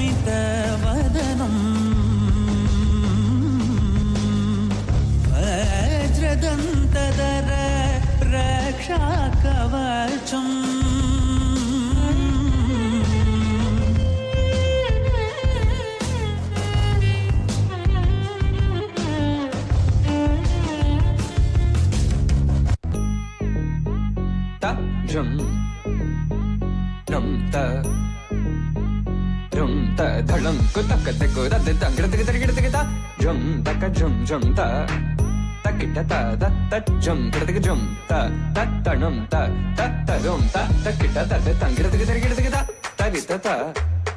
स्मितवदनं वज्रदन्तधर रक्षाकवचम् Jum Dum ta Jum ta dhalam ko takka ko da de tang gida gida gida jum takka jum ta takita ta da ta jum gida jum ta tanum ta rum ta takita ta de tang gida gida tarita ta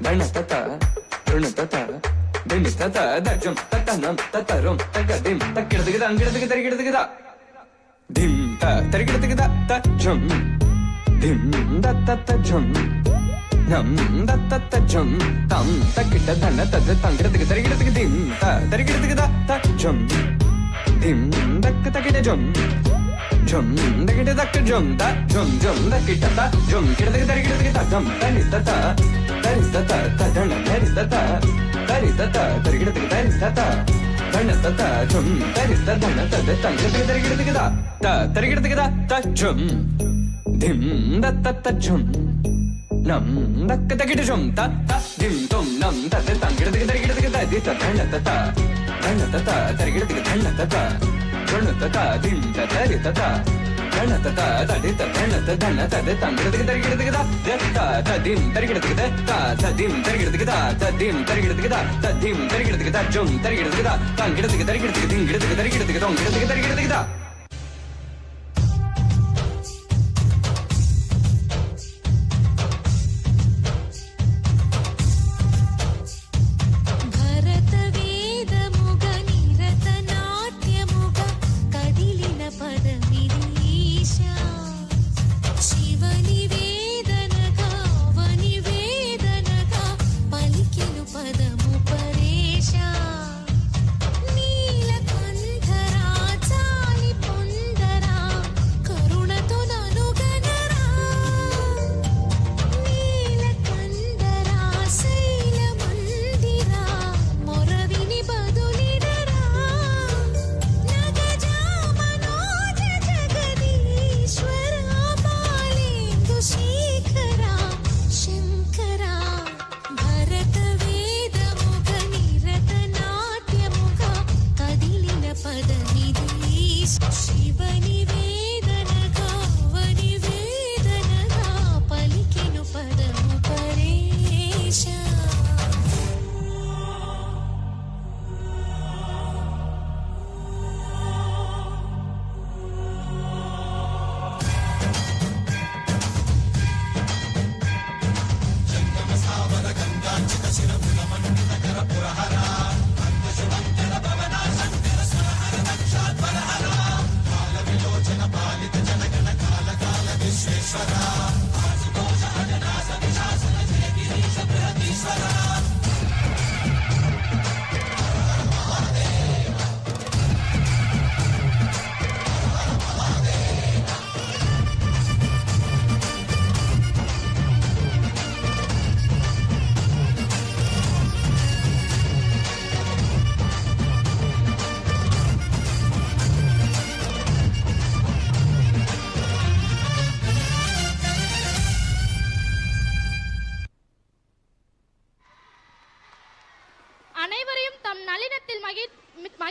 dhanata ta runata ta dinita ta da jum tanum rum tagadim takida gida dim ta tarigida gida ta jum dim da ta ta jum nam da ta ta jum tam takita dhanna ta tangirada dim ta tarigida ta jum dim dak takita jum dakita jum ta jum dakita ta jum kirada jum tarita ta dhanna tarita ta tarigida ta dhanna ta jum tarita dhanna ta tangirada ta tarigida ta jum dim da ta ta jum nam dakka takita jum ta dim tum nam ta tangirada di ta dhanna ta tarigida dhanna ta jum ta dim ta tarita ta dhanna ta tarita dhanna ta tangirada ta dim tarigida ta dim tarigida ta dim tarigida ta dim tarigida jum tarigida tangirada tarigida அனைவரையும் தம் நளினத்தில் மகிழ்ச்சி